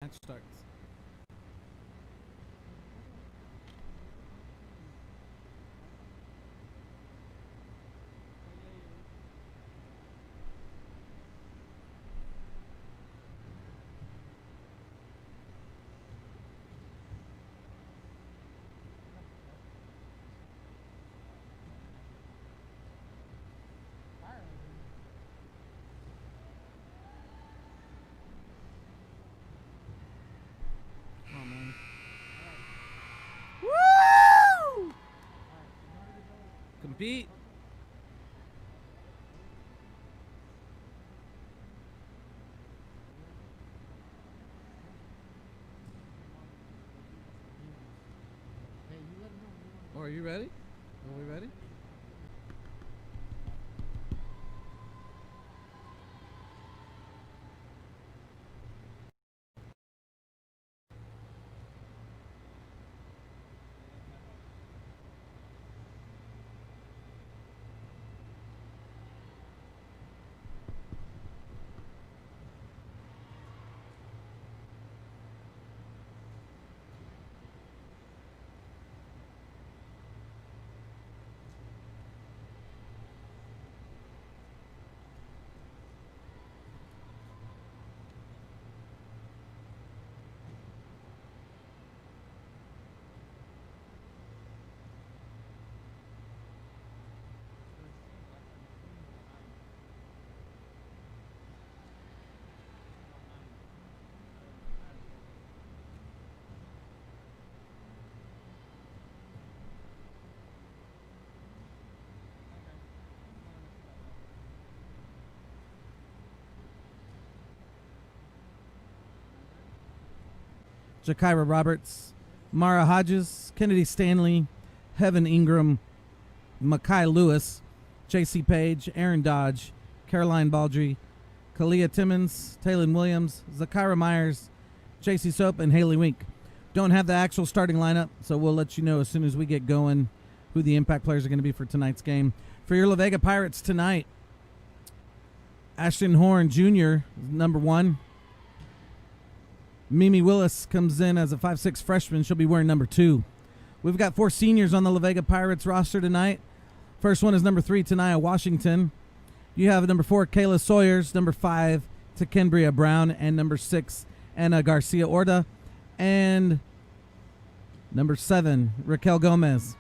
Match starts. Come on, man. Woo! Compete. Oh, are you ready? Are we ready? Jakira Roberts, Mara Hodges, Kennedy Stanley, Heaven Ingram, Makai Lewis, J.C. Page, Aaron Dodge, Caroline Baldry, Kalia Timmons, Taylor Williams, Zakira Myers, J.C. Soap, and Haley Wink. Don't have the actual starting lineup, so we'll let you know as soon as we get going who the impact players are going to be for tonight's game. For your La Vega Pirates tonight, Ashton Horn Jr., number 1. Mimi Willis comes in as a 5'6" freshman. She'll be wearing number 2. We've got 4 seniors on the La Vega Pirates roster tonight. First one is number 3, Tanaya Washington. You have number 4, Kayla Sawyers, number 5, Takembria Brown, and number 6, Anna Garcia Orda, and number 7, Raquel Gomez.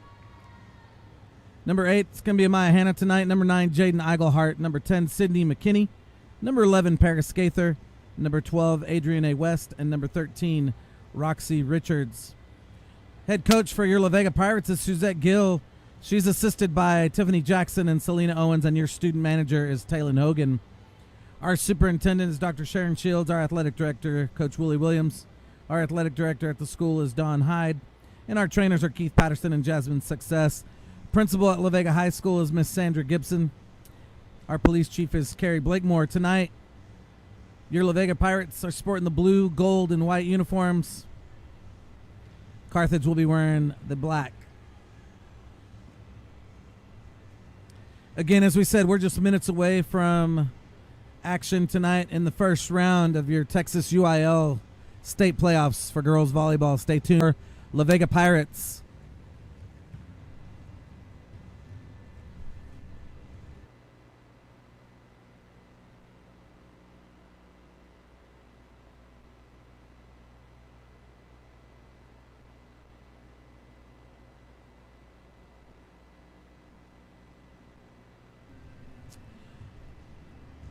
Number 8 is going to be Amaya Hanna tonight. Number 9, Jaden Eigelhart. Number 10, Sydney McKinney. Number 11, Paris Skather. Number 12, Adrian A. West, and number 13, Roxy Richards. Head coach for your La Vega Pirates is Suzette Gill. She's assisted by Tiffany Jackson and Selena Owens, and your student manager is Taylon Hogan. Our superintendent is Dr. Sharon Shields. Our athletic director, Coach Willie Williams. Our athletic director at the school is Dawn Hyde. And our trainers are Keith Patterson and Jasmine Success. Principal at La Vega High School is Miss Sandra Gibson. Our police chief is Carrie Blakemore. Tonight, your La Vega Pirates are sporting the blue, gold, and white uniforms. Carthage will be wearing the black. Again, as we said, we're just minutes away from action tonight in the first round of your Texas UIL state playoffs for girls volleyball. Stay tuned for La Vega Pirates.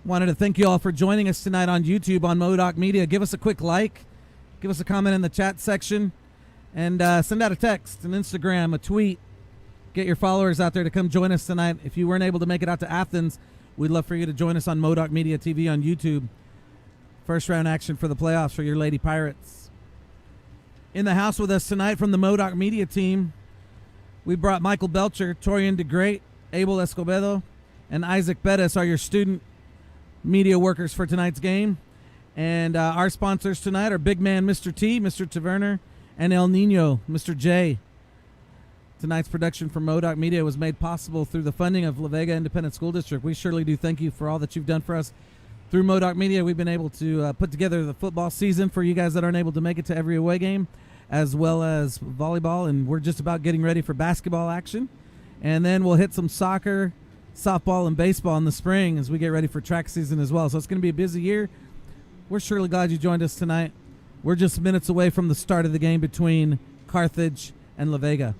Wanted to thank you all for joining us tonight on YouTube on Modoc Media. Give us a quick like, give us a comment in the chat section, and send out a text, an Instagram, a tweet. Get your followers out there to come join us tonight. If you weren't able to make it out to Athens, we'd love for you to join us on Modoc Media TV on YouTube. First round action for the playoffs for your Lady Pirates. In the house with us tonight from the Modoc Media team, we brought Michael Belcher, Torian DeGreat, Abel Escobedo, and Isaac Bettis are your student media workers for tonight's game. And our sponsors tonight are Big Man Mr. T, Mr. Taverner, and El Nino, Mr. J. Tonight's production from Modoc Media was made possible through the funding of La Vega Independent School District. We surely do thank you for all that you've done for us through Through Modoc Media, we've been able to put together the football season for you guys that aren't able to make it to every away game, as well as volleyball, and we're just about getting ready for basketball action. And then we'll hit some soccer, softball, and baseball in the spring as we get ready for track season as well. So it's going to be a busy year. We're surely glad you joined us tonight. We're just minutes away from the start of the game between Carthage and La Vega.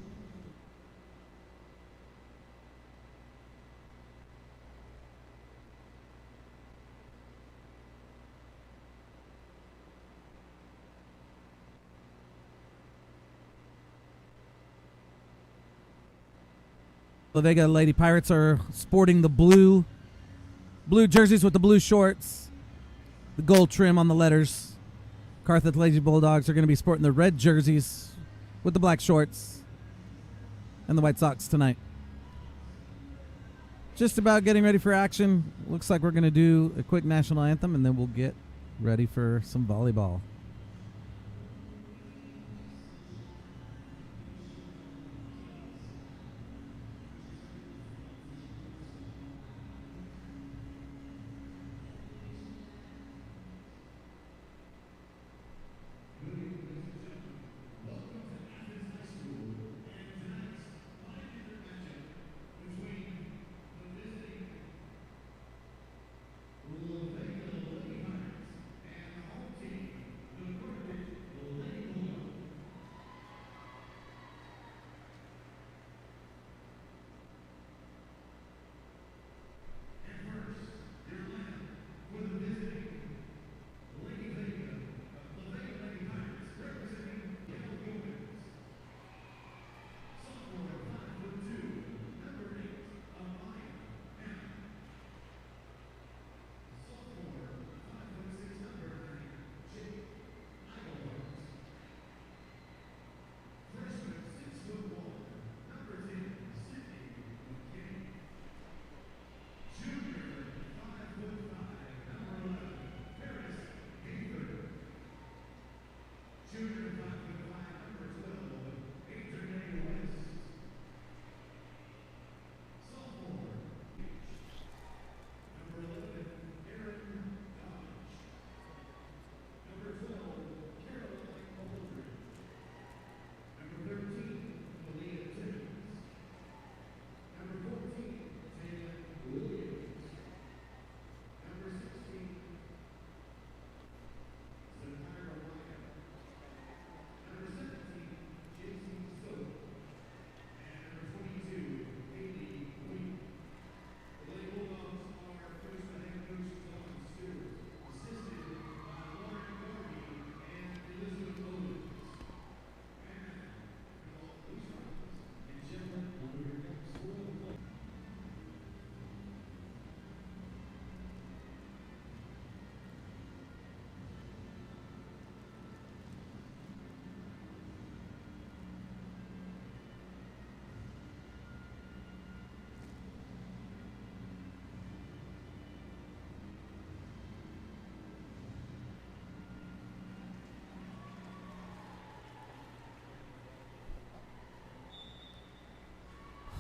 La Vega Lady Pirates are sporting the blue jerseys with the blue shorts, the gold trim on the letters. Carthage Lady Bulldogs are going to be sporting the red jerseys with the black shorts and the white socks tonight. Just about getting ready for action. Looks like we're going to do a quick national anthem, and then we'll get ready for some volleyball.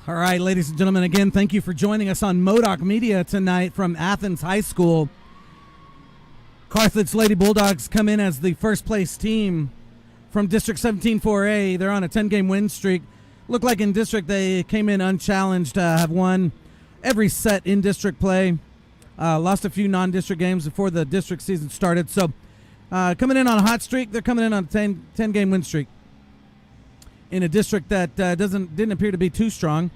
All right, ladies and gentlemen, again, thank you for joining us on Modoc Media tonight from Athens High School. Carthage Lady Bulldogs come in as the first place team from District 17 4A. They're on a 10-game win streak. Looked like in district they came in unchallenged, have won every set in district play. Lost a few non-district games before the district season started. So coming in on a hot streak, they're coming in on a 10-game win streak in a district that didn't appear to be too strong.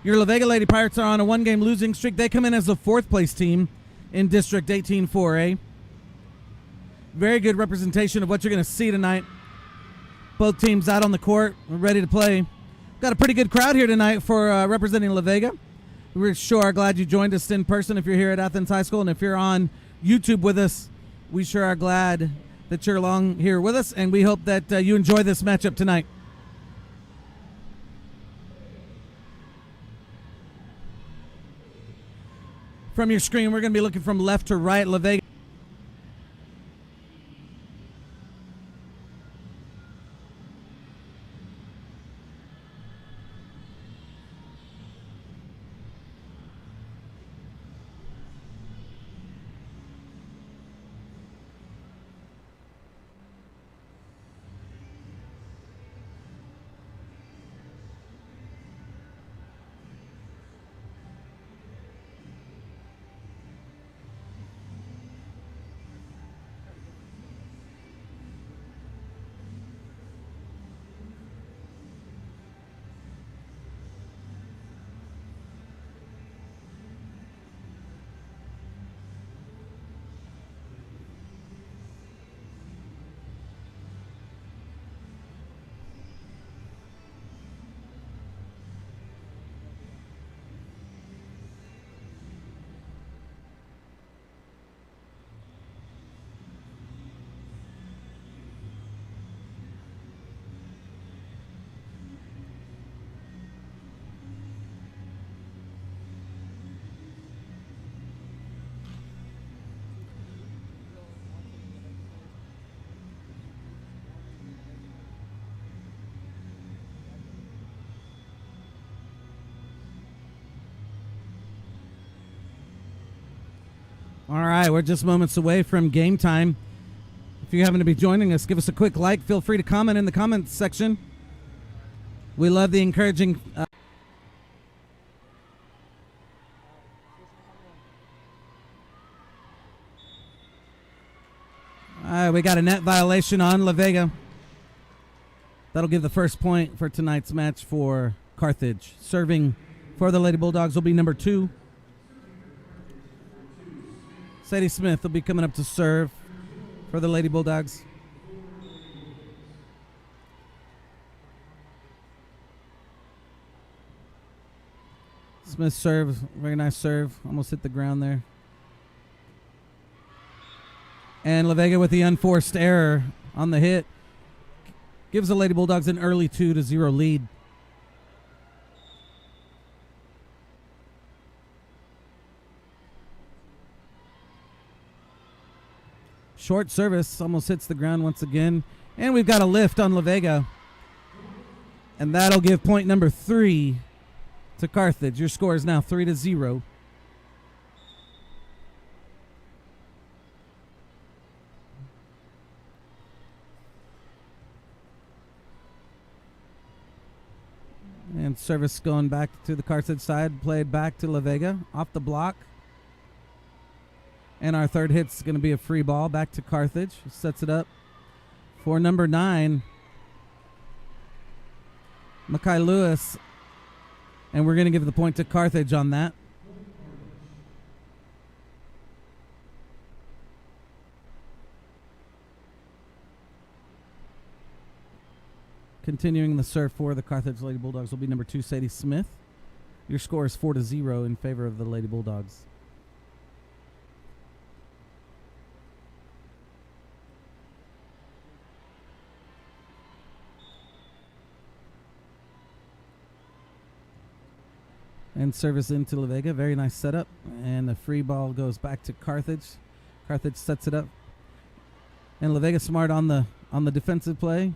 Your La Vega Lady Pirates are on a one-game losing streak. They come in as the fourth-place team in District 18 4A. Very good representation of what you're going to see tonight. Both teams out on the court, ready to play. Got a pretty good crowd here tonight for representing La Vega. We're sure are glad you joined us in person if you're here at Athens High School, and if you're on YouTube with us, we sure are glad that you're along here with us, and we hope that you enjoy this matchup tonight. From your screen, we're going to be looking from left to right. La Vega. All right, we're just moments away from game time. If you happen to be joining us, give us a quick like. Feel free to comment in the comments section. We love the encouraging. All right, we got a net violation on La Vega. That'll give the first point for tonight's match for Carthage. Serving for the Lady Bulldogs will be number 2. Sadie Smith will be coming up to serve for the Lady Bulldogs. Smith serves, very nice serve, almost hit the ground there. And La Vega with the unforced error on the hit gives the Lady Bulldogs an early 2-0 lead. Short service, almost hits the ground once again. And we've got a lift on La Vega. And that'll give point number 3 to Carthage. Your score is now 3-0. And service going back to the Carthage side, played back to La Vega, off the block. And our third hit's going to be a free ball back to Carthage. Sets it up for number 9, Makai Lewis. And we're going to give the point to Carthage on that. Continuing the serve for the Carthage Lady Bulldogs will be number 2, Sadie Smith. Your score is 4-0 in favor of the Lady Bulldogs. And service into La Vega. Very nice setup. And the free ball goes back to Carthage. Carthage sets it up. And La Vega smart on the defensive play.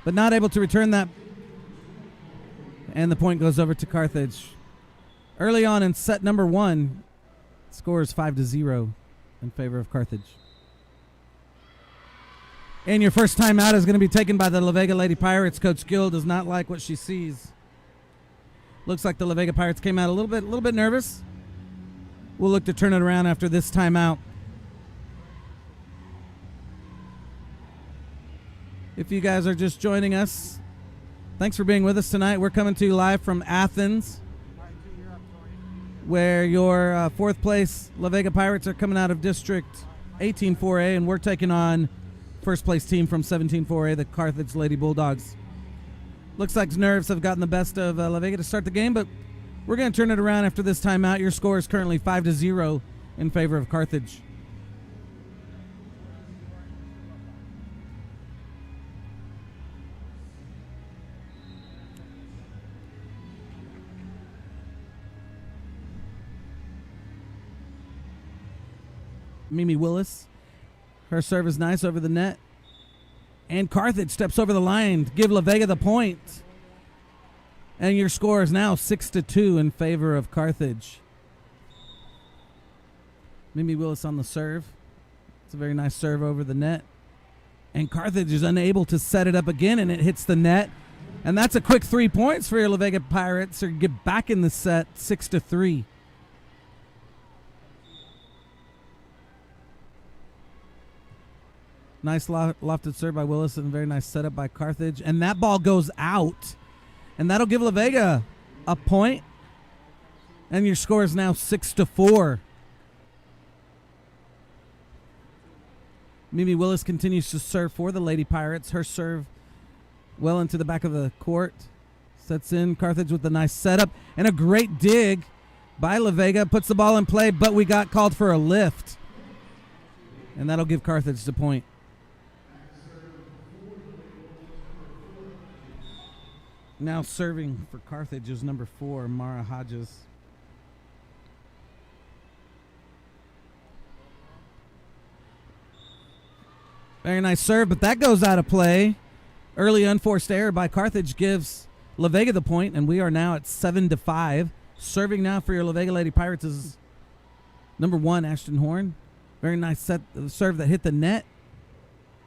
But not able to return that. And the point goes over to Carthage. Early on in set number 1, score is 5-0 in favor of Carthage. And your first time out is going to be taken by the La Vega Lady Pirates. Coach Gill does not like what she sees. Looks like the La Vega Pirates came out a little bit nervous. We'll look to turn it around after this timeout. If you guys are just joining us, thanks for being with us tonight. We're coming to you live from Athens, where your fourth place La Vega Pirates are coming out of District 18-4A, and we're taking on first place team from 17-4A, the Carthage Lady Bulldogs. Looks like nerves have gotten the best of La Vega to start the game, but we're going to turn it around after this timeout. Your score is currently 5-0 in favor of Carthage. Mimi Willis, her serve is nice over the net. And Carthage steps over the line to give La Vega the point. And your score is now 6-2 in favor of Carthage. Mimi Willis on the serve. It's a very nice serve over the net. And Carthage is unable to set it up again, and it hits the net. And that's a quick 3 points for your La Vega Pirates. Or get back in the set, 6-3. Nice lofted serve by Willis and very nice setup by Carthage. And that ball goes out. And that'll give La Vega a point. And your score is now 6-4. Mimi Willis continues to serve for the Lady Pirates. Her serve well into the back of the court. Sets in Carthage with a nice setup. And a great dig by La Vega. Puts the ball in play, but we got called for a lift. And that'll give Carthage the point. Now serving for Carthage is number 4, Mara Hodges. Very nice serve, but that goes out of play. Early unforced error by Carthage gives La Vega the point, and we are now at 7-5. Serving now for your La Vega Lady Pirates is Number 1, Ashton Horn. Very nice serve that hit the net.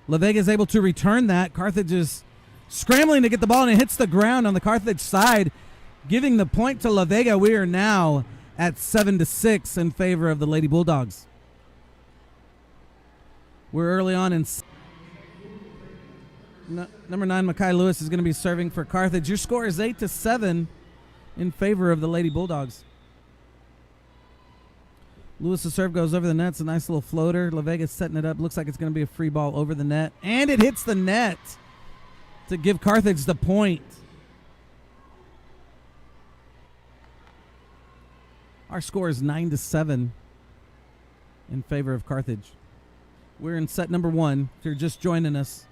La Vega is able to return that. Carthage is scrambling to get the ball, and it hits the ground on the Carthage side, giving the point to La Vega. We are now at 7-6 in favor of the Lady Bulldogs. We're early on in number 9, Makai Lewis, is going to be serving for Carthage. Your score is 8-7 in favor of the Lady Bulldogs. Lewis's serve goes over the net. It's a nice little floater. La Vega's setting it up. Looks like it's going to be a free ball over the net. And it hits the net to give Carthage the point. Our score is 9-7 in favor of Carthage. We're in set number 1. If you're just joining us,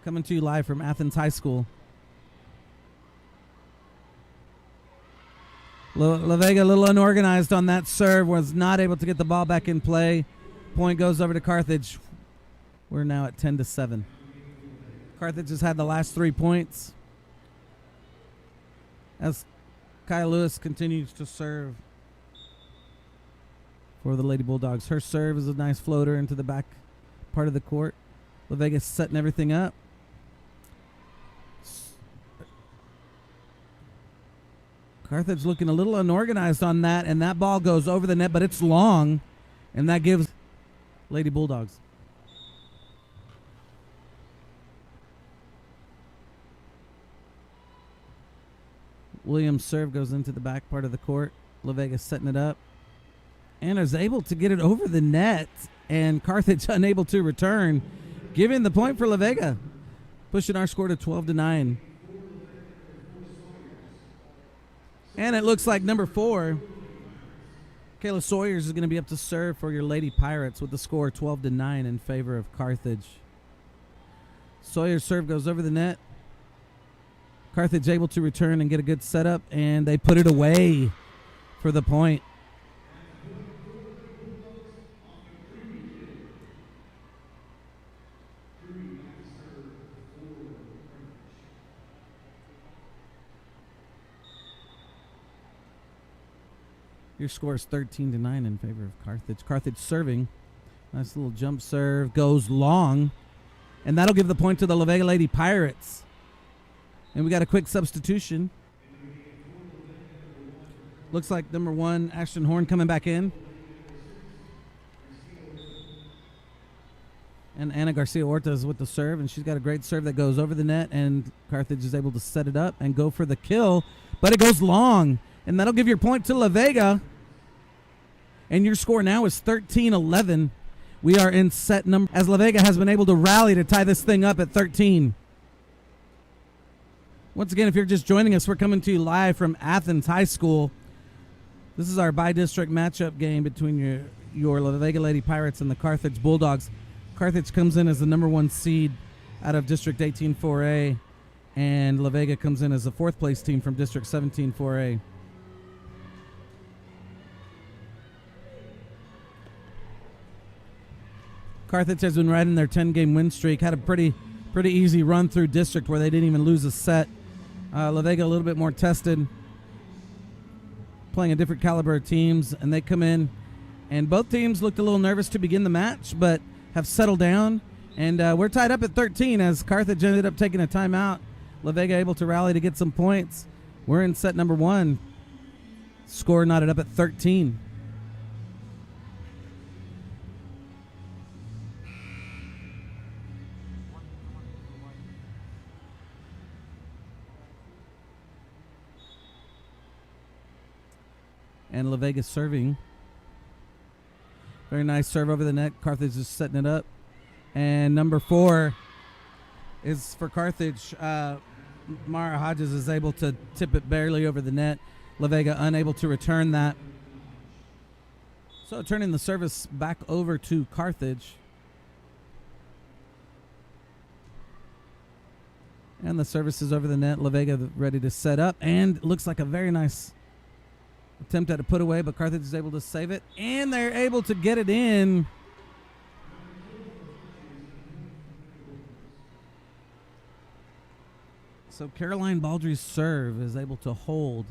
coming to you live from Athens High School. La Vega a little unorganized on that serve, was not able to get the ball back in play. Point goes over to Carthage. We're now at 10-7. Carthage has had the last 3 points as Kyle Lewis continues to serve for the Lady Bulldogs. Her serve is a nice floater into the back part of the court. La Vega's setting everything up. Carthage looking a little unorganized on that, and that ball goes over the net, but it's long, and that gives Lady Bulldogs. Williams' serve goes into the back part of the court. La Vega's setting it up and is able to get it over the net, and Carthage unable to return, giving the point for La Vega, pushing our score to 12-9. And it looks like number 4, Kayla Sawyers, is going to be up to serve for your Lady Pirates with the score 12-9 in favor of Carthage. Sawyers' serve goes over the net. Carthage able to return and get a good setup, and they put it away for the point. Your score is 13-9 in favor of Carthage. Carthage serving. Nice little jump serve. Goes long. And that'll give the point to the La Vega Lady Pirates. And we got a quick substitution. Looks like number 1, Ashton Horn, coming back in. And Anna Garcia Orta is with the serve, and she's got a great serve that goes over the net, and Carthage is able to set it up and go for the kill, but it goes long, and that'll give your point to La Vega. And your score now is 13-11. We are in set number, as La Vega has been able to rally to tie this thing up at 13. Once again, if you're just joining us, we're coming to you live from Athens High School. This is our bi-district matchup game between your La Vega Lady Pirates and the Carthage Bulldogs. Carthage comes in as the number 1 seed out of District 18 4A, and La Vega comes in as the 4th place team from District 17 4A. Carthage has been riding their 10-game win streak, had a pretty easy run through district where they didn't even lose a set. La Vega a little bit more tested, playing a different caliber of teams, and they come in, and both teams looked a little nervous to begin the match, but have settled down, and we're tied up at 13 as Carthage ended up taking a timeout. La Vega able to rally to get some points. We're in set number 1. Score knotted up at 13. And La Vega serving. Very nice serve over the net. Carthage is setting it up. And number 4 is for Carthage. Mara Hodges is able to tip it barely over the net. La Vega unable to return that. So turning the service back over to Carthage. And the service is over the net. La Vega ready to set up. And looks like a very nice attempt at a put away, but Carthage is able to save it, and they're able to get it in. So Caroline Baldry's serve is able to hold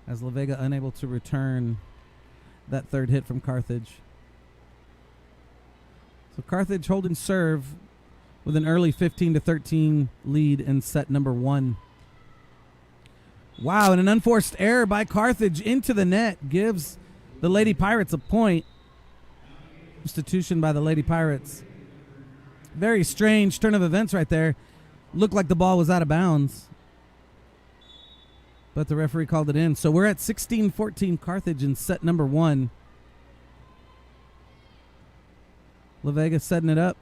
as La Vega unable to return that third hit from Carthage. So Carthage holding serve with an early 15-13 lead in set number 1. Wow, and an unforced error by Carthage into the net gives the Lady Pirates a point. Substitution by the Lady Pirates. Very strange turn of events right there. Looked like the ball was out of bounds, but the referee called it in. So we're at 16-14 Carthage in set number 1. La Vega setting it up.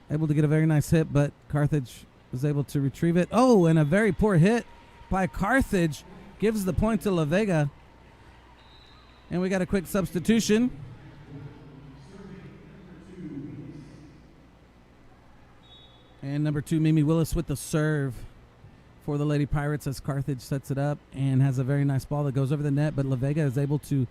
Able to get a very nice hit, but Carthage was able to retrieve it. Oh, and a very poor hit by Carthage gives the point to La Vega. And we got a quick substitution. And number 2, Mimi Willis with the serve for the Lady Pirates as Carthage sets it up and has a very nice ball that goes over the net, but La Vega is able to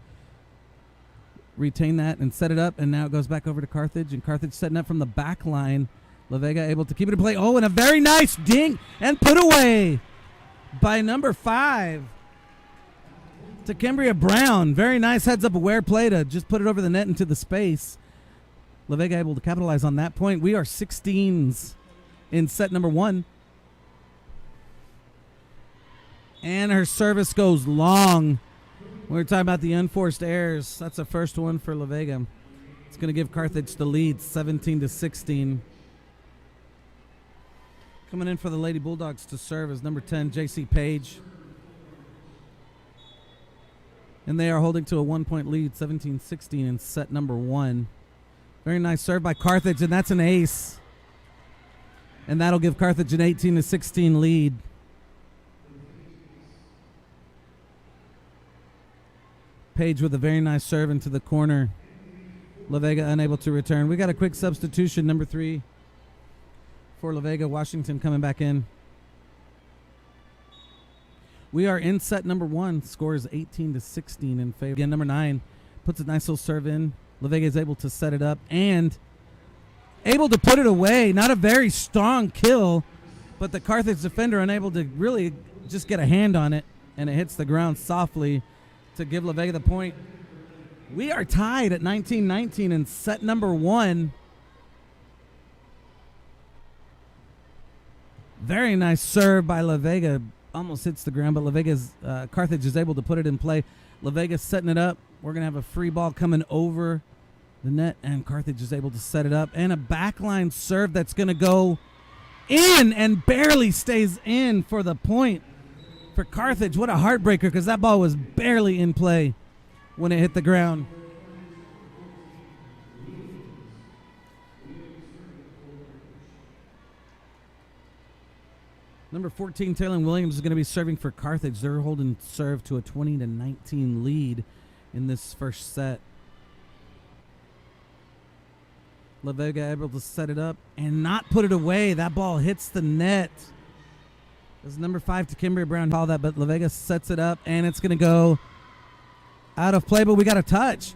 retain that and set it up, and now it goes back over to Carthage, and Carthage setting up from the back line. La Vega able to keep it in play. Oh, and a very nice dink and put away by number 5 to Cambria Brown. Very nice heads-up aware play to just put it over the net into the space. La Vega able to capitalize on that point. We are 16s in set number 1. And her service goes long. We're talking about the unforced errors. That's the first one for La Vega. It's going to give Carthage the lead, 17-16. Coming in for the Lady Bulldogs to serve is number 10, J.C. Page. And they are holding to a 1-point lead, 17-16 in set number 1. Very nice serve by Carthage, and that's an ace. And that'll give Carthage an 18-16 lead. Page with a very nice serve into the corner. La Vega unable to return. We got a quick substitution, number 3 for La Vega. Washington coming back in. We are in set number 1. Score is 18-16 in favor. Again, number 9 puts a nice little serve in. La Vega is able to set it up and able to put it away. Not a very strong kill, but the Carthage defender unable to really just get a hand on it, and it hits the ground softly to give La Vega the point. We are tied at 19-19 in set number 1. Very nice serve by La Vega. Almost hits the ground, but La Vega's Carthage is able to put it in play. La Vega setting it up. We're going to have a free ball coming over the net, and Carthage is able to set it up. And a backline serve that's going to go in and barely stays in for the point for Carthage. What a heartbreaker, because that ball was barely in play when it hit the ground. Number 14, Taylor Williams, is going to be serving for Carthage. They're holding serve to a 20-19 lead in this first set. La Vega able to set it up and not put it away. That ball hits the net. As number 5 to Kimberly Brown call that, but La Vega sets it up and it's going to go out of play, but we got a touch.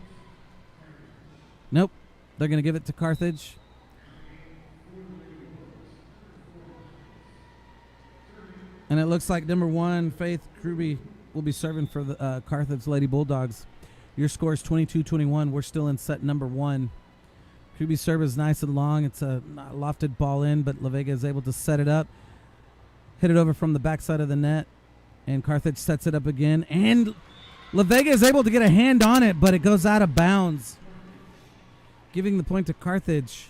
Nope. They're going to give it to Carthage. And it looks like number 1, Faith Kruby, will be serving for the Carthage Lady Bulldogs. Your score is 22-21. We're still in set number 1. Kruby's serve is nice and long. It's a lofted ball in, but La Vega is able to set it up. Hit it over from the backside of the net. And Carthage sets it up again. And La Vega is able to get a hand on it, but it goes out of bounds, giving the point to Carthage.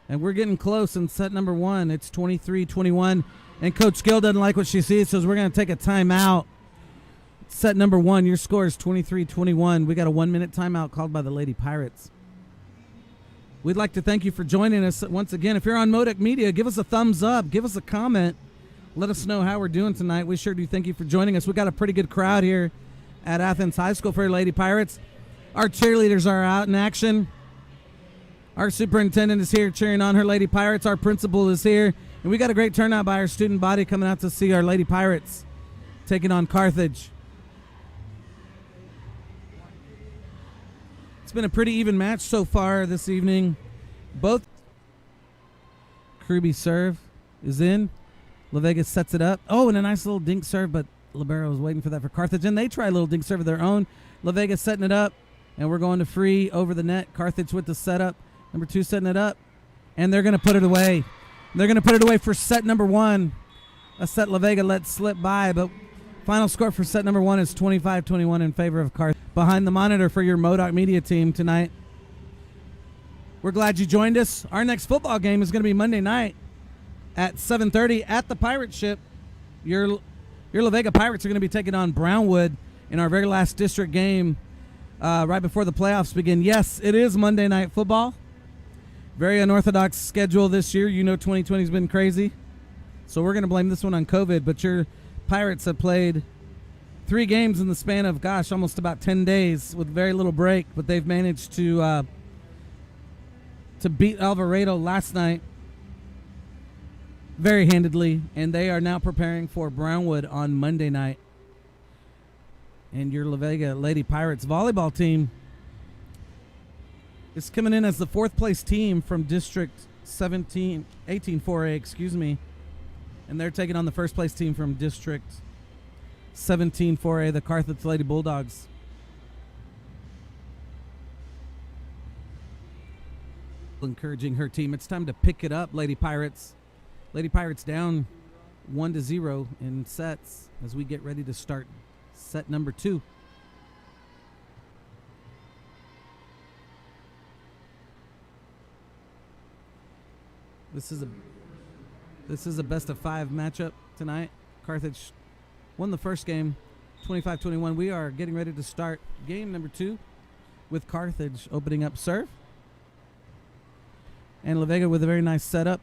And we're getting close in set number 1. It's 23-21. And Coach Gill doesn't like what she sees, so we're going to take a timeout. Set number 1, your score is 23-21. We got a 1-minute timeout called by the Lady Pirates. We'd like to thank you for joining us once again. If you're on Modoc Media, give us a thumbs up. Give us a comment. Let us know how we're doing tonight. We sure do thank you for joining us. We got a pretty good crowd here at Athens High School for Lady Pirates. Our cheerleaders are out in action. Our superintendent is here cheering on her Lady Pirates. Our principal is here. And we got a great turnout by our student body coming out to see our Lady Pirates taking on Carthage. It's been a pretty even match so far this evening. Both Kruby serve is in. La Vega sets it up. Oh, and a nice little dink serve, but Libero was waiting for that for Carthage. And they try a little dink serve of their own. La Vega setting it up. And we're going to free over the net. Carthage with the setup. Number 2 setting it up. And they're going to put it away. They're going to put it away for set number 1. A set La Vega let slip by, but final score for set number 1 is 25-21 in favor of Carthage. Behind the monitor for your Modoc Media team tonight. We're glad you joined us. Our next football game is going to be Monday night at 7:30 at the Pirate Ship. Your La Vega Pirates are going to be taking on Brownwood in our very last district game right before the playoffs begin. Yes, it is Monday Night Football. Very unorthodox schedule this year. You know 2020 has been crazy. So we're going to blame this one on COVID. But your Pirates have played 3 games in the span of, almost about 10 days with very little break. But they've managed to beat Alvarado last night very handedly. And they are now preparing for Brownwood on Monday night. And your La Vega Lady Pirates volleyball team is coming in as the 4th place team from District 18 4A, and they're taking on the 1st place team from District 17 4A, the Carthage Lady Bulldogs. Encouraging her team. It's time to pick it up, Lady Pirates. Lady Pirates down 1-0 in sets as we get ready to start set number 2. This is a best of 5 matchup tonight. Carthage won the first game 25-21. We are getting ready to start game number 2 with Carthage opening up serve. And La Vega with a very nice setup.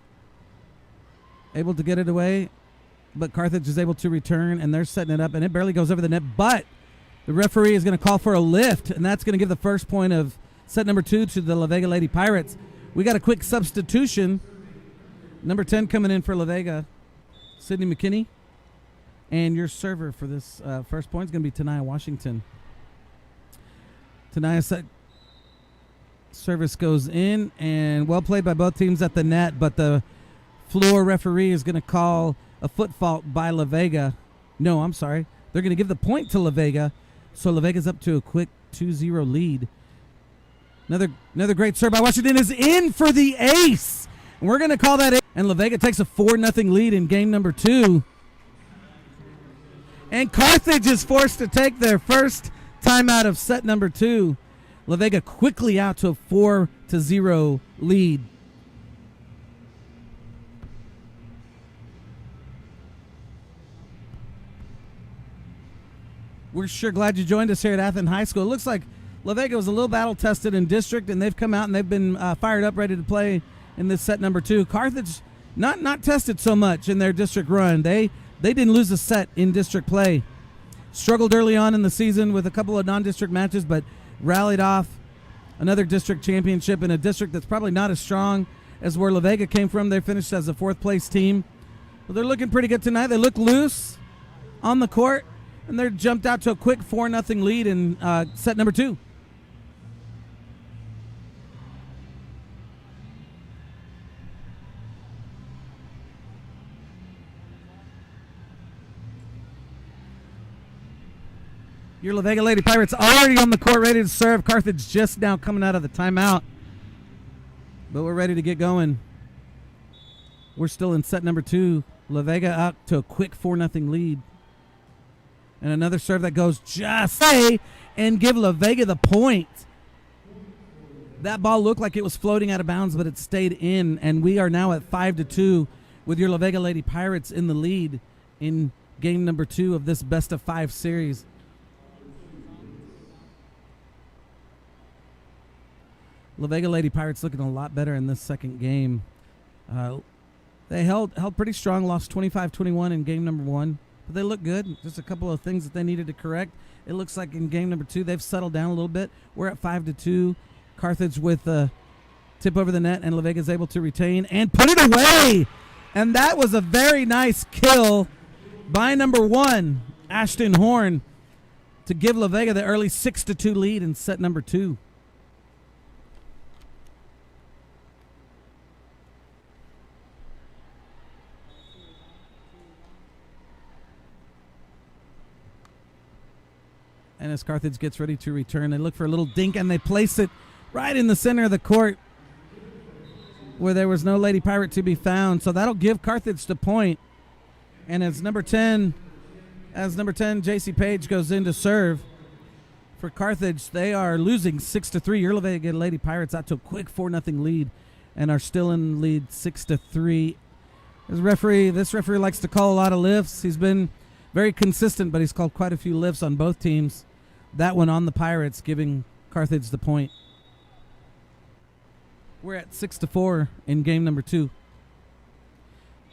Able to get it away, but Carthage is able to return, and they're setting it up, and it barely goes over the net. But the referee is going to call for a lift, and that's going to give the first point of set number 2 to the La Vega Lady Pirates. We got a quick substitution. Number 10 coming in for La Vega, Sydney McKinney. And your server for this first point is going to be Tanaya Washington. Tanaya's service goes in, and well played by both teams at the net, but the floor referee is going to call a foot fault by La Vega. No, I'm sorry. They're going to give the point to La Vega, so La Vega's up to a quick 2-0 lead. Another great serve by Washington is in for the ace. And we're going to call that ace. And La Vega takes a 4-0 lead in game number 2. And Carthage is forced to take their first timeout of set number 2. La Vega quickly out to a 4-0 lead. We're sure glad you joined us here at Athens High School. It looks like La Vega was a little battle-tested in district, and they've come out and they've been fired up, ready to play in this set number 2. Carthage not tested so much in their district run. They didn't lose a set in district play. Struggled early on in the season with a couple of non-district matches, but rallied off another district championship in a district that's probably not as strong as where La Vega came from. They finished as a 4th place team. Well, they're looking pretty good tonight. They look loose on the court, and they're jumped out to a quick 4-0 lead in set number 2. Your La Vega Lady Pirates already on the court, ready to serve. Carthage just now coming out of the timeout. But we're ready to get going. We're still in set number 2. La Vega out to a quick 4-0 lead. And another serve that goes just and give La Vega the point. That ball looked like it was floating out of bounds, but it stayed in. And we are now at 5-2 with your La Vega Lady Pirates in the lead in game number 2 of this best of 5 series. La Vega Lady Pirates looking a lot better in this second game. They held pretty strong, lost 25-21 in game number 1. But they look good. Just a couple of things that they needed to correct. It looks like in game number 2, they've settled down a little bit. We're at 5-2. Carthage with a tip over the net, and La Vega's able to retain and put it away. And that was a very nice kill by number 1, Ashton Horn, to give La Vega the early 6-2 lead in set number 2. And as Carthage gets ready to return, they look for a little dink, and they place it right in the center of the court where there was no Lady Pirate to be found. So that'll give Carthage the point. And as number 10, J.C. Page goes in to serve for Carthage, they are losing 6-3. Your Lady Pirates out to a quick 4-0 lead and are still in lead 6-3. This referee likes to call a lot of lifts. He's been very consistent, but he's called quite a few lifts on both teams. That one on the Pirates, giving Carthage the point. We're at 6-4 in game number 2.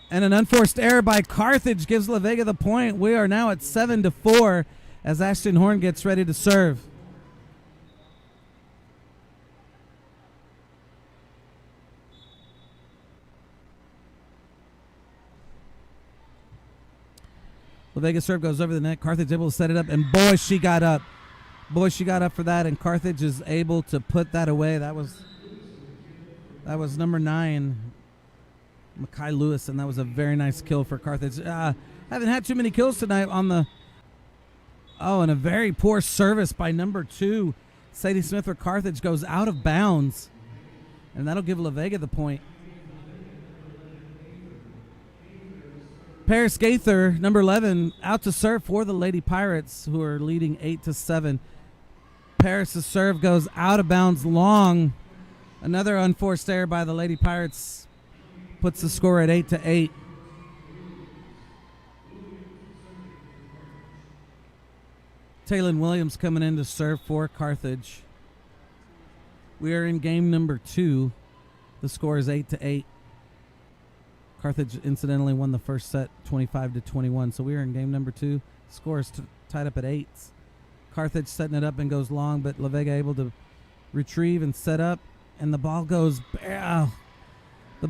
And an unforced error by Carthage gives La Vega the point. We are now at 7-4 as Ashton Horn gets ready to serve. La Vega serve goes over the net. Carthage able to set it up, and boy, she got up. She got up for that, and Carthage is able to put that away. That was number 9, Makai Lewis, and that was a very nice kill for Carthage. Haven't had too many kills tonight on the... Oh, and a very poor service by number 2. Sadie Smith for Carthage goes out of bounds, and that'll give La Vega the point. Paris Gaither, number 11, out to serve for the Lady Pirates, who are leading 8-7. Paris' serve goes out of bounds long. Another unforced error by the Lady Pirates puts the score at 8-8. Taylon Williams coming in to serve for Carthage. We are in game number 2. The score is 8-8. Carthage incidentally won the first set 25-21. So we are in game number 2. Score is tied up at 8. Carthage setting it up and goes long, but La Vega able to retrieve and set up, and the ball goes... the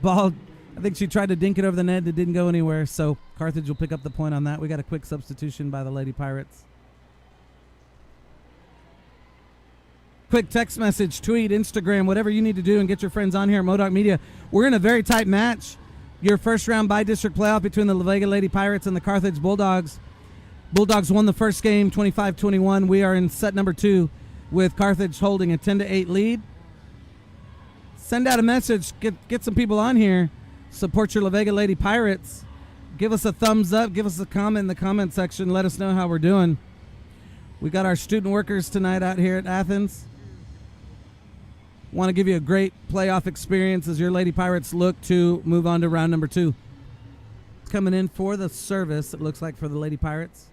ball, I think she tried to dink it over the net. It didn't go anywhere, so Carthage will pick up the point on that. We got a quick substitution by the Lady Pirates. Quick text message, tweet, Instagram, whatever you need to do and get your friends on here at Modoc Media. We're in a very tight match. Your first round by-district playoff between the La Vega Lady Pirates and the Carthage Bulldogs. Bulldogs won the first game 25-21. We are in set number 2 with Carthage holding a 10-8 lead. Send out a message. Get some people on here. Support your La Vega Lady Pirates. Give us a thumbs up. Give us a comment in the comment section. Let us know how we're doing. We got our student workers tonight out here at Athens. Want to give you a great playoff experience as your Lady Pirates look to move on to round number 2. Coming in for the service, it looks like, for the Lady Pirates,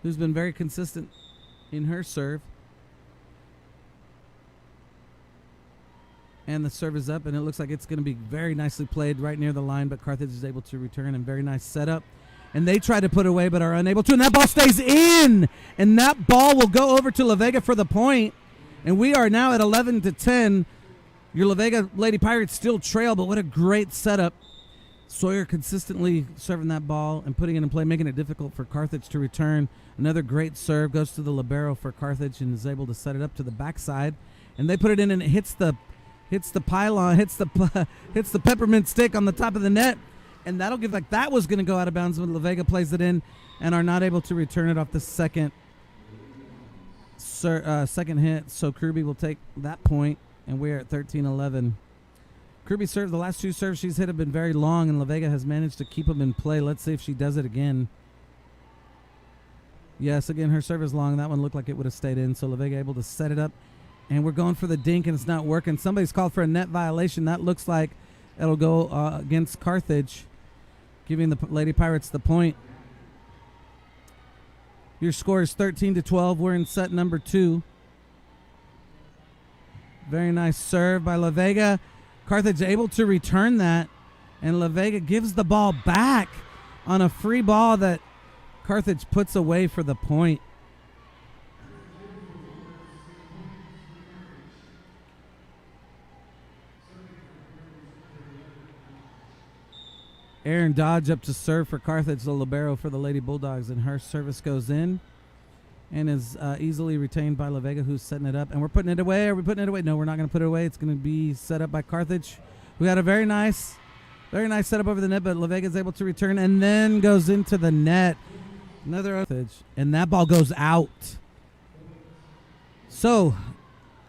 who's been very consistent in her serve. And the serve is up, and it looks like it's going to be very nicely played right near the line, but Carthage is able to return, and very nice setup. And they try to put away but are unable to, and that ball stays in! And that ball will go over to La Vega for the point. And we are now at 11-10. Your La Vega Lady Pirates still trail, but what a great setup. Sawyer consistently serving that ball and putting it in play, making it difficult for Carthage to return. Another great serve goes to the libero for Carthage and is able to set it up to the backside. And they put it in, and it hits the pylon, hits the peppermint stick on the top of the net. And that'll give, like, that was going to go out of bounds when La Vega plays it in and are not able to return it off the second hit. So Kirby will take that point, and we're at 13-11. Kirby served, the last 2 serves she's hit have been very long, and La Vega has managed to keep them in play. Let's see if she does it again. Yes, again, her serve is long. That one looked like it would have stayed in, so La Vega able to set it up. And we're going for the dink, and it's not working. Somebody's called for a net violation. That looks like it'll go against Carthage, giving the Lady Pirates the point. Your score is 13-12. We're in set number 2. Very nice serve by La Vega. Carthage able to return that, and La Vega gives the ball back on a free ball that Carthage puts away for the point. Aaron Dodge up to serve for Carthage, the libero for the Lady Bulldogs, and her service goes in and is easily retained by La Vega, who's setting it up. And we're putting it away. Are we putting it away? No, we're not going to put it away. It's going to be set up by Carthage. We got a very nice setup over the net, but La Vega is able to return and then goes into the net. Another Carthage. And that ball goes out. So,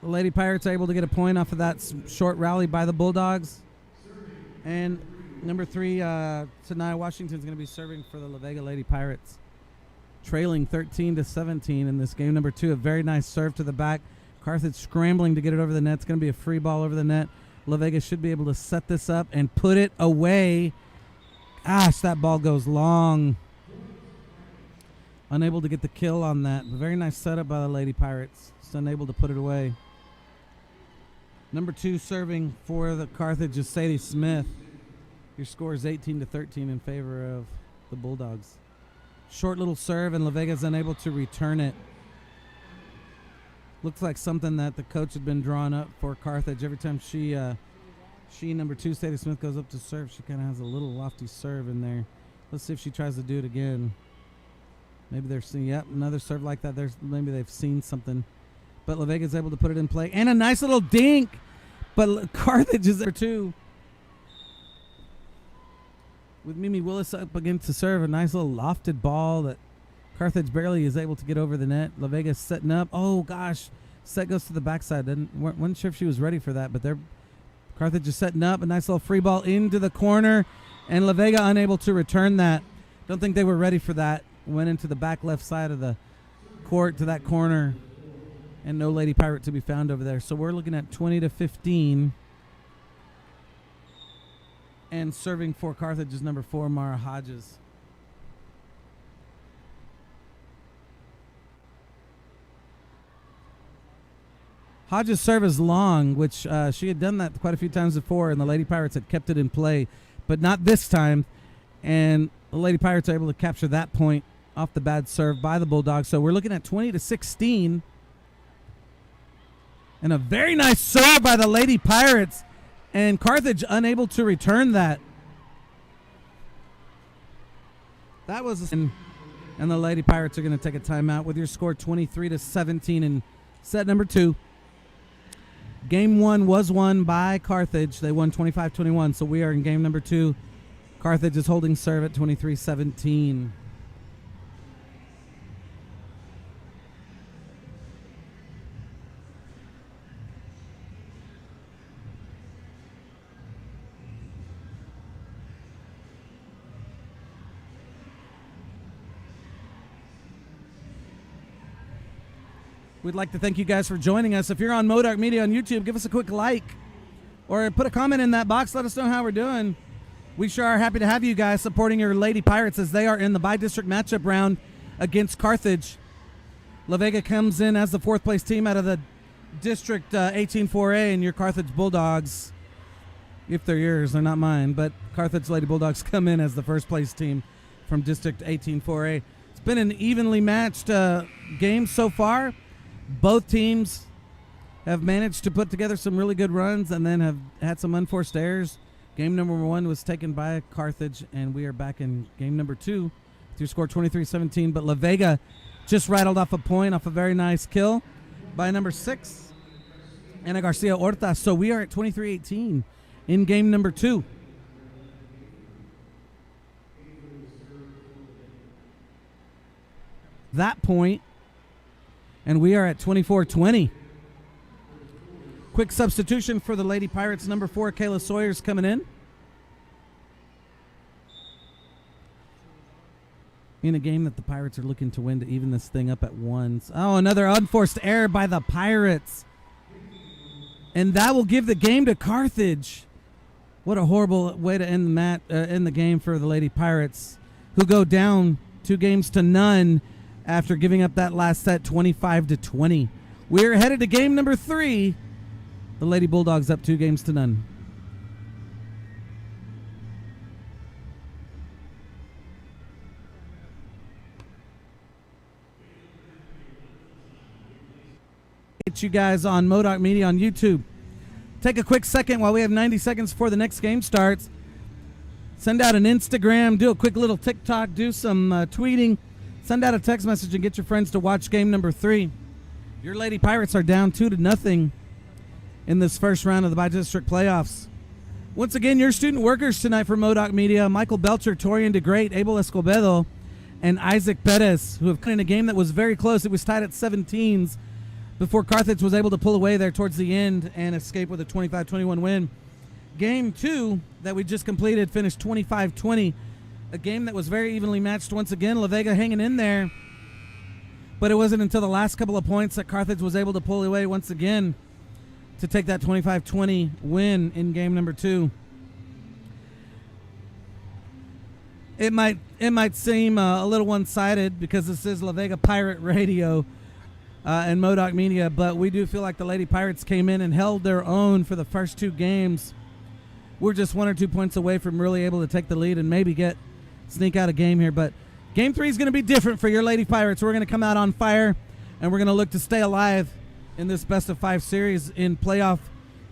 the Lady Pirates are able to get a point off of that short rally by the Bulldogs. And number 3, Tanaya Washington is going to be serving for the La Vega Lady Pirates. Trailing 13-17 in this game. Number 2, a very nice serve to the back. Carthage scrambling to get it over the net. It's going to be a free ball over the net. La Vega should be able to set this up and put it away. Gosh, that ball goes long. Unable to get the kill on that. Very nice setup by the Lady Pirates. Just unable to put it away. Number 2 serving for the Carthage is Sadie Smith. Your score is 18-13 in favor of the Bulldogs. Short little serve, and La Vega's unable to return it. Looks like something that the coach had been drawing up for Carthage. Every time she number 2, Sadie Smith, goes up to serve, she kind of has a little lofty serve in there. Let's see if she tries to do it again. Maybe they're seeing, yep, another serve like that. Maybe they've seen something. But La Vega's able to put it in play. And a nice little dink. But Carthage is there too. With Mimi Willis up against the serve, a nice little lofted ball that Carthage barely is able to get over the net. La Vega's setting up. Oh, gosh. Set goes to the backside. Wasn't sure if she was ready for that, but Carthage is setting up. A nice little free ball into the corner. And La Vega unable to return that. Don't think they were ready for that. Went into the back left side of the court to that corner. And no Lady Pirate to be found over there. So we're looking at 20-15. And serving for Carthage is number 4, Mara Hodges. Hodges' serve is long, which she had done that quite a few times before, and the Lady Pirates had kept it in play, but not this time. And the Lady Pirates are able to capture that point off the bad serve by the Bulldogs. So we're looking at 20-16. And a very nice serve by the Lady Pirates. And Carthage unable to return that. That was... And the Lady Pirates are going to take a timeout with your score 23-17 in set number 2. Game 1 was won by Carthage. They won 25-21. So we are in game number 2. Carthage is holding serve at 23-17. We'd like to thank you guys for joining us. If you're on Modark Media on YouTube, give us a quick like or put a comment in that box. Let us know how we're doing. We sure are happy to have you guys supporting your Lady Pirates as they are in the bi-district matchup round against Carthage. La Vega comes in as the 4th place team out of the District 18-4A, and your Carthage Bulldogs, if they're yours, they're not mine, but Carthage Lady Bulldogs come in as the 1st place team from District 18-4A. It's been an evenly matched game so far. Both teams have managed to put together some really good runs and then have had some unforced errors. Game number 1 was taken by Carthage, and we are back in game number 2 with your score 23-17. But La Vega just rattled off a point off a very nice kill by number 6, Ana Garcia Horta. So we are at 23-18 in game number 2. That point, and we are at 24-20. Quick substitution for the Lady Pirates. Number 4, Kayla Sawyer's coming in. In a game that the Pirates are looking to win to even this thing up at 1. Oh, another unforced error by the Pirates. And that will give the game to Carthage. What a horrible way to end the game for the Lady Pirates, who go down 2-0 after giving up that last set 25-20. We're headed to game number 3. The Lady Bulldogs up 2-0. Get you guys on Modark Media on YouTube. Take a quick second while we have 90 seconds before the next game starts. Send out an Instagram, do a quick little TikTok, do some tweeting. Send out a text message and get your friends to watch game number 3. Your Lady Pirates are down 2-0 in this first round of the bi-district playoffs. Once again, your student workers tonight for Modoc Media: Michael Belcher, Torian DeGreat, Abel Escobedo, and Isaac Perez, who have in a game that was very close. It was tied at 17s before Carthage was able to pull away there towards the end and escape with a 25-21 win. Game 2 that we just completed finished 25-20, a game that was very evenly matched once again. La Vega hanging in there, but it wasn't until the last couple of points that Carthage was able to pull away once again to take that 25-20 win in game number 2. It might seem a little one-sided because this is La Vega Pirate Radio and Modoc Media, but we do feel like the Lady Pirates came in and held their own for the first 2 games. We're just 1 or 2 points away from really able to take the lead and maybe sneak out a game here. But game 3 is going to be different for your Lady Pirates. We're going to come out on fire, and we're going to look to stay alive in this best-of-5 series in playoff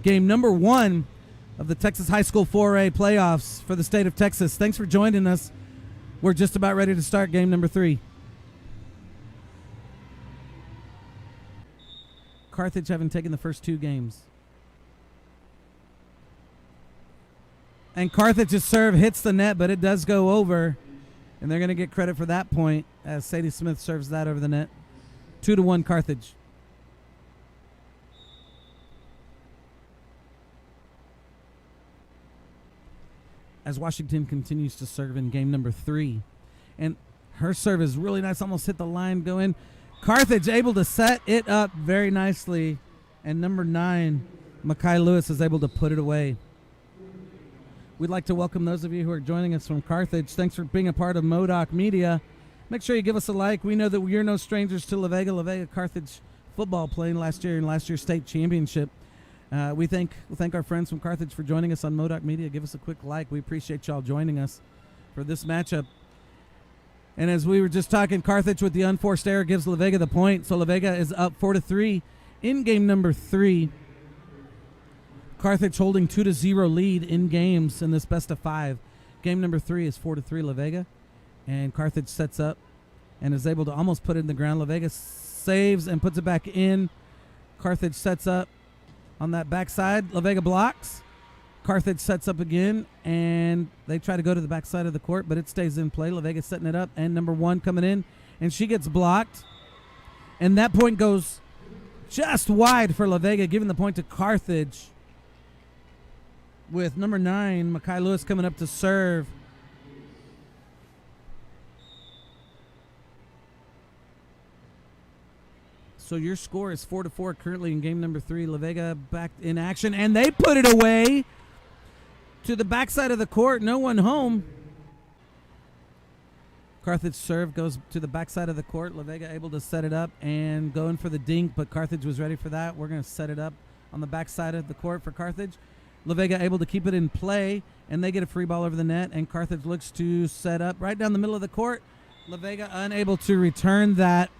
game number 1 of the Texas High School 4A playoffs for the state of Texas. Thanks for joining us. We're just about ready to start game number 3. Carthage having taken the first 2 games. And Carthage's serve hits the net, but it does go over. And they're going to get credit for that point as Sadie Smith serves that over the net. 2-1 Carthage. As Washington continues to serve in game number 3. And her serve is really nice, almost hit the line, go in. Carthage able to set it up very nicely. And number 9, Makai Lewis, is able to put it away. We'd like to welcome those of you who are joining us from Carthage. Thanks for being a part of Modoc Media. Make sure you give us a like. We know that you're no strangers to La Vega Carthage football playing last year in last year's state championship. We thank our friends from Carthage for joining us on Modoc Media. Give us a quick like. We appreciate y'all joining us for this matchup. And as we were just talking, Carthage with the unforced error gives La Vega the point. So La Vega is up 4-3 in game number 3. Carthage holding 2-0 lead in games in this best-of-5. Game number 3 is 4-3 La Vega. And Carthage sets up and is able to almost put it in the ground. La Vega saves and puts it back in. Carthage sets up on that backside. La Vega blocks. Carthage sets up again, and they try to go to the backside of the court, but it stays in play. La Vega setting it up, and number 1 coming in, and she gets blocked. And that point goes just wide for La Vega, giving the point to Carthage. With number 9, Makai Lewis, coming up to serve. So your score is 4-4 currently in game number 3. La Vega back in action, and they put it away to the backside of the court. No one home. Carthage serve goes to the backside of the court. La Vega able to set it up and going for the dink, but Carthage was ready for that. We're going to set it up on the backside of the court for Carthage. La Vega able to keep it in play, and they get a free ball over the net, and Carthage looks to set up right down the middle of the court. La Vega unable to return that.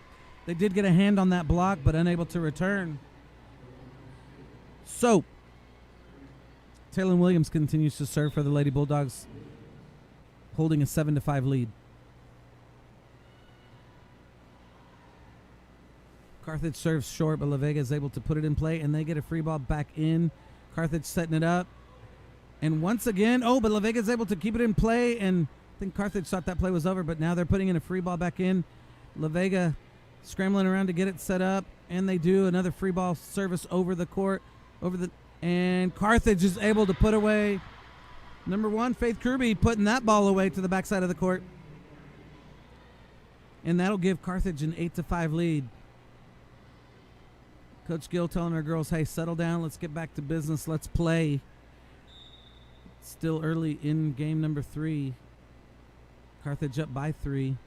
They did get a hand on that block, but unable to return. So, Taylor Williams continues to serve for the Lady Bulldogs, holding a 7-5 lead. Carthage serves short, but La Vega is able to put it in play, and they get a free ball back in. Carthage setting it up. And once again, but La Vega is able to keep it in play, and I think Carthage thought that play was over, but now they're putting in a free ball back in. La Vega scrambling around to get it set up, and they do another free ball service over the court, and Carthage is able to put away number 1, Faith Kirby, putting that ball away to the backside of the court. And that'll give Carthage an 8-5 lead. Coach Gill telling our girls, hey, settle down. Let's get back to business. Let's play. Still early in game number 3. Carthage up by 3.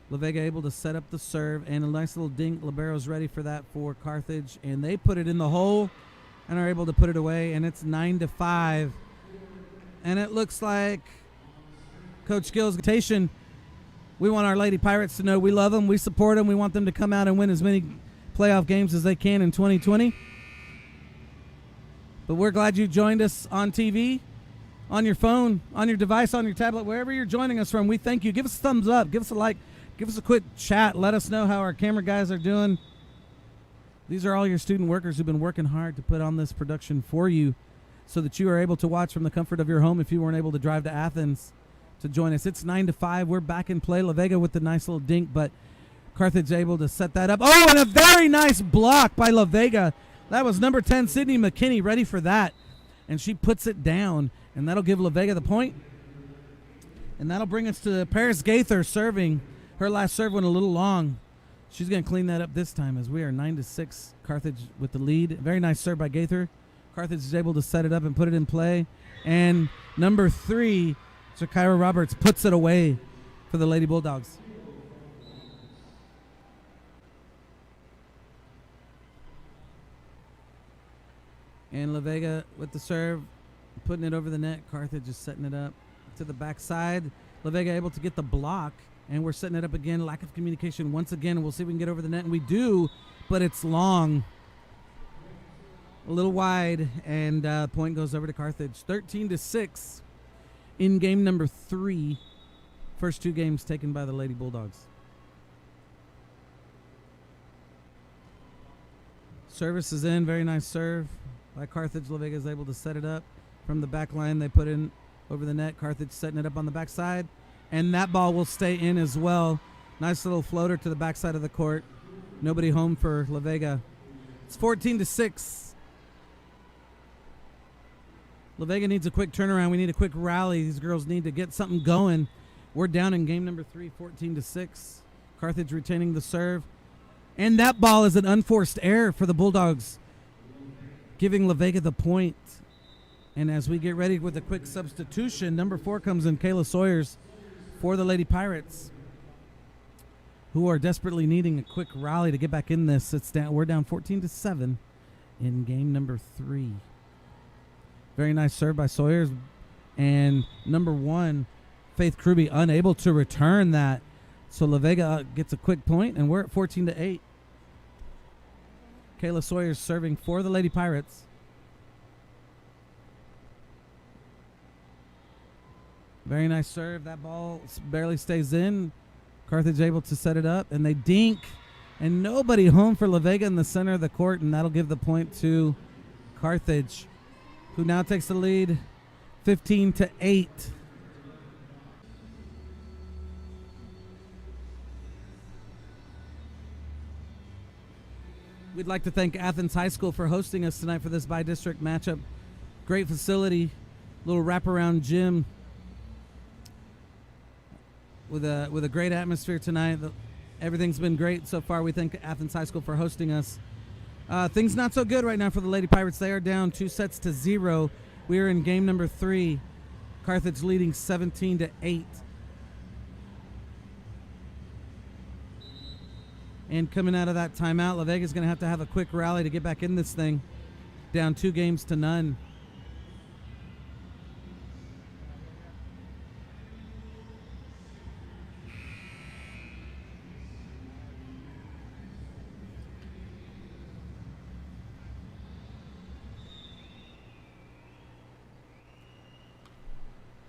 La Vega able to set up the serve, and a nice little dink. Libero's ready for that for Carthage, and they put it in the hole and are able to put it away, and it's 9-5. And it looks like Coach Gill's invitation. We want our Lady Pirates to know we love them, we support them, we want them to come out and win as many playoff games as they can in 2020. But we're glad you joined us on TV, on your phone, on your device, on your tablet, wherever you're joining us from. We thank you. Give us a thumbs up. Give us a like. Give us a quick chat. Let us know how our camera guys are doing. These are all your student workers who've been working hard to put on this production for you so that you are able to watch from the comfort of your home if you weren't able to drive to Athens to join us. It's 9-5. We're back in play. La Vega with the nice little dink, but Carthage able to set that up. Oh, and a very nice block by La Vega. That was number 10, Sydney McKinney, ready for that. And she puts it down, and that'll give La Vega the point. And that'll bring us to Paris Gaither serving. Her last serve went a little long. She's going to clean that up this time as we are 9-6. Carthage with the lead. Very nice serve by Gaither. Carthage is able to set it up and put it in play. And number 3, Shakira Roberts, puts it away for the Lady Bulldogs. And La Vega with the serve, putting it over the net. Carthage is setting it up to the backside. La Vega able to get the block, and we're setting it up again. Lack of communication once again. We'll see if we can get over the net, and we do, but it's long. A little wide, and point goes over to Carthage. 13-6 in game number 3. First 2 games taken by the Lady Bulldogs. Service is in. Very nice serve by Carthage. La Vega is able to set it up from the back line. They put in over the net. Carthage setting it up on the backside, and that ball will stay in as well. Nice little floater to the backside of the court. Nobody home for La Vega. It's 14-6. La Vega needs a quick turnaround. We need a quick rally. These girls need to get something going. We're down in game number 3, 14-6. Carthage retaining the serve. And that ball is an unforced error for the Bulldogs, giving La Vega the point. And as we get ready with a quick substitution, number 4 comes in, Kayla Sawyers, for the Lady Pirates, who are desperately needing a quick rally to get back in this. We're down 14-7 in game number 3. Very nice serve by Sawyers. And number 1, Faith Kruby, unable to return that. So La Vega gets a quick point, and we're at 14-8. Kayla Sawyers serving for the Lady Pirates. Very nice serve. That ball barely stays in. Carthage able to set it up, and they dink. And nobody home for La Vega in the center of the court, and that'll give the point to Carthage, who now takes the lead 15-8. We'd like to thank Athens High School for hosting us tonight for this bi-district matchup. Great facility, little wraparound gym with a great atmosphere tonight. Everything's been great so far. We thank Athens High School for hosting us. Things not so good right now for the Lady Pirates. They are down 2-0. We are in game number 3. Carthage leading 17-8. And coming out of that timeout, La Vega's going to have a quick rally to get back in this thing. Down 2-0.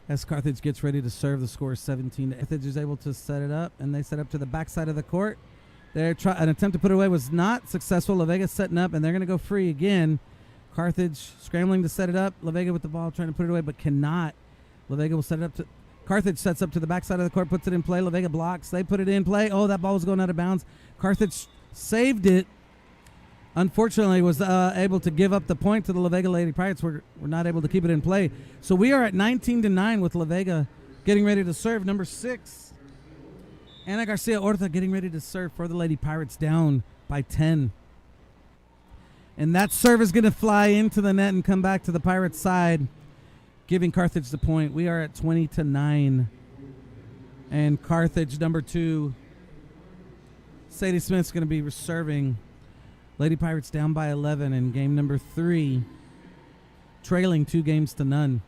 As Carthage gets ready to serve, the score is 17. Carthage is able to set it up, and they set up to the backside of the court. An attempt to put it away was not successful. La Vega setting up, and they're going to go free again. Carthage scrambling to set it up. La Vega with the ball trying to put it away, but cannot. La Vega will set it up to Carthage, sets up to the backside of the court, puts it in play. La Vega blocks. They put it in play. Oh, that ball was going out of bounds. Carthage saved it. Unfortunately, was able to give up the point to the La Vega Lady Pirates. We're not able to keep it in play. So we are at 19-9 with La Vega getting ready to serve. Number 6. Ana Garcia Orta getting ready to serve for the Lady Pirates, down by 10. And that serve is going to fly into the net and come back to the Pirates' side, giving Carthage the point. We are at 20-9. And Carthage, number 2, Sadie Smith's going to be serving. Lady Pirates down by 11 in game number 3, trailing 2-0.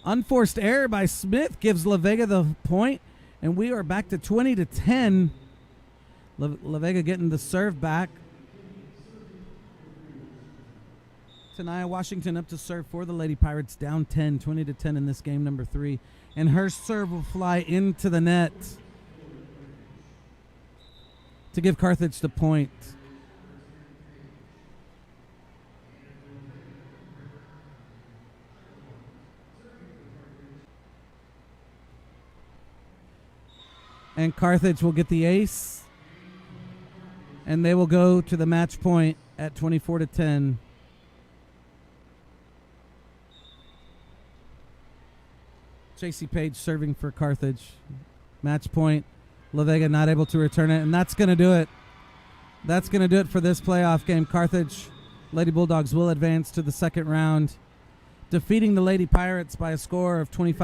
Unforced error by Smith gives La Vega the point, and we are back to 20-10. La Vega getting the serve back. Tanaya Washington up to serve for the Lady Pirates, down 10, 20-10 in this game number 3. And her serve will fly into the net to give Carthage the point. And Carthage will get the ace. And they will go to the match point at 24-10. J.C. Page serving for Carthage. Match point. La Vega not able to return it. And that's going to do it. That's going to do it for this playoff game. Carthage Lady Bulldogs will advance to the second round, defeating the Lady Pirates by a score of 25.